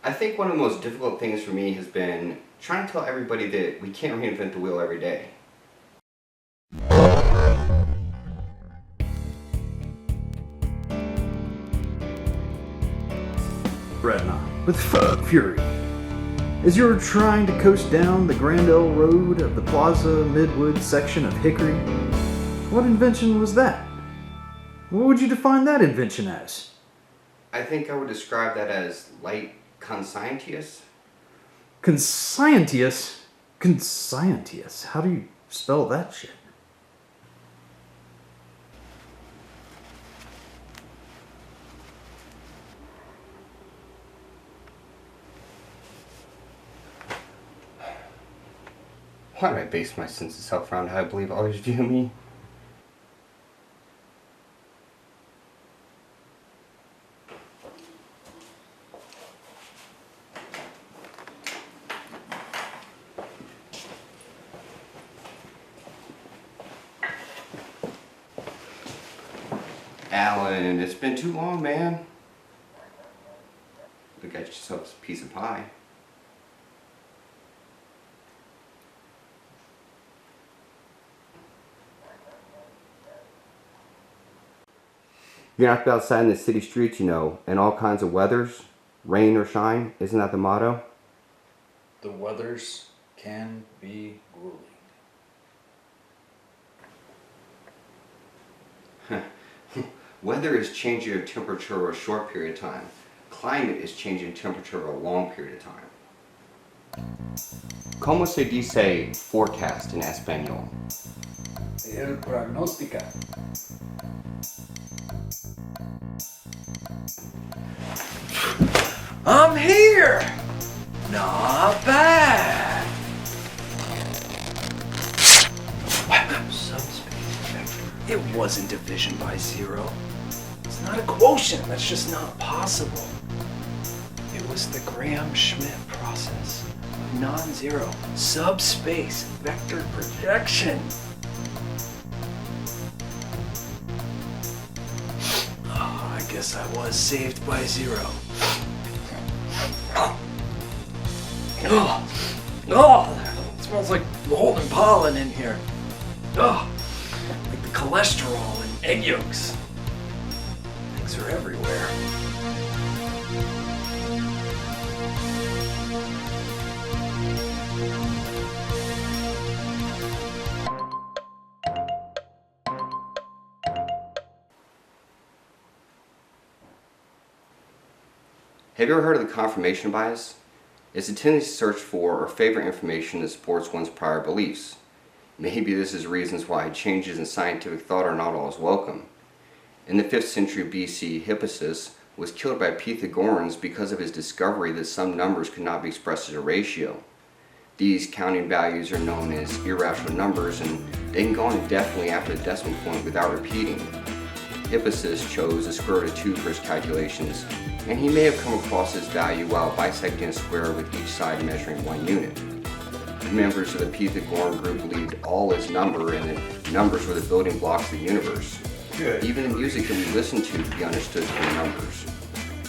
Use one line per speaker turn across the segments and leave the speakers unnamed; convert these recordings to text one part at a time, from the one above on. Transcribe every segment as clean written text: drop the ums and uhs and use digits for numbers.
I think one of the most difficult things for me has been trying to tell everybody that we can't reinvent the wheel every day.
Retina, with fury. As you were trying to coast down the Grandell Road of the Plaza Midwood section of Hickory, what invention was that? What would you define that invention as?
I think I would describe that as light conscientious.
Conscientious? Conscientious? How do you spell that shit?
Why do I base my sense of self around how I believe others view me? Alan, it's been too long, man. Look at yourself a piece of pie. You're not outside in the city streets, in all kinds of weathers, rain or shine. Isn't that the motto?
The weathers can be grueling.
Weather is changing of temperature over a short period of time. Climate is changing temperature over a long period of time. ¿Cómo se dice forecast in español?
El pronóstica. I'm here! Not bad! Subspace vector. It wasn't division by zero. It's not a quotient. That's just not possible. It was the Graham-Schmidt process of non-zero subspace vector projection. I guess I was saved by zero. It smells like golden pollen in here. Like the cholesterol in egg yolks. Things are everywhere.
Have you ever heard of the confirmation bias? It's a tendency to search for or favor information that supports one's prior beliefs. Maybe this is reasons why changes in scientific thought are not always welcome. In the 5th century BC, Hippasus was killed by Pythagoreans because of his discovery that some numbers could not be expressed as a ratio. These counting values are known as irrational numbers, and they can go on indefinitely after the decimal point without repeating. Hippasus chose the square root of 2 for his calculations, and he may have come across this value while bisecting a square with each side measuring 1 unit. The members of the Pythagorean group believed all is number and that numbers were the building blocks of the universe.
Good.
Even the music that we listen to can be understood through numbers.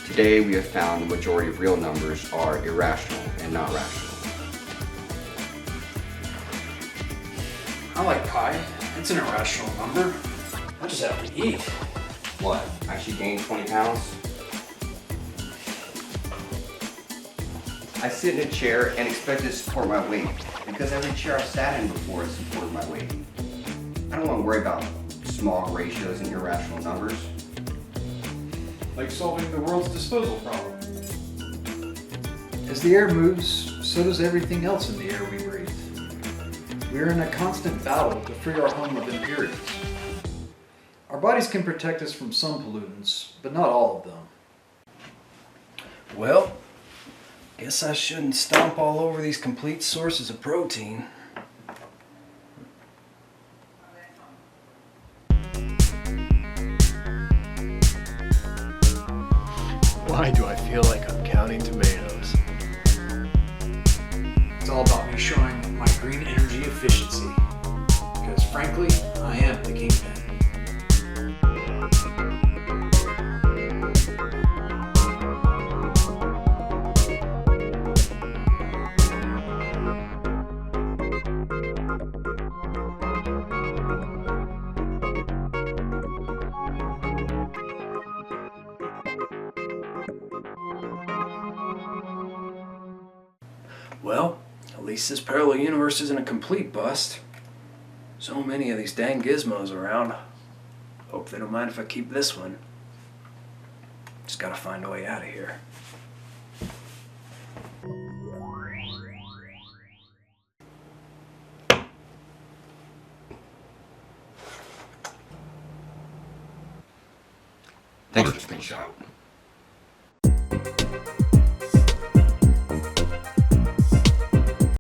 Today we have found the majority of real numbers are irrational and not rational.
I like pie. It's an irrational number. I just have to eat.
What? Actually gained 20 pounds? I sit in a chair and expect it to support my weight because every chair I've sat in before has supported my weight. I don't want to worry about small ratios and irrational numbers.
Like solving the world's disposal problem.
As the air moves, so does everything else in the air we breathe. We are in a constant battle to free our home of impurities. Our bodies can protect us from some pollutants, but not all of them. Well, guess I shouldn't stomp all over these complete sources of protein.
Why do I feel like I'm counting tomatoes?
It's all about me showing my green energy efficiency. Because frankly, I am the kingpin. Well, at least this parallel universe isn't a complete bust. So many of these dang gizmos around. Hope they don't mind if I keep this one. Just gotta find a way out of here.
Thanks for the screenshot.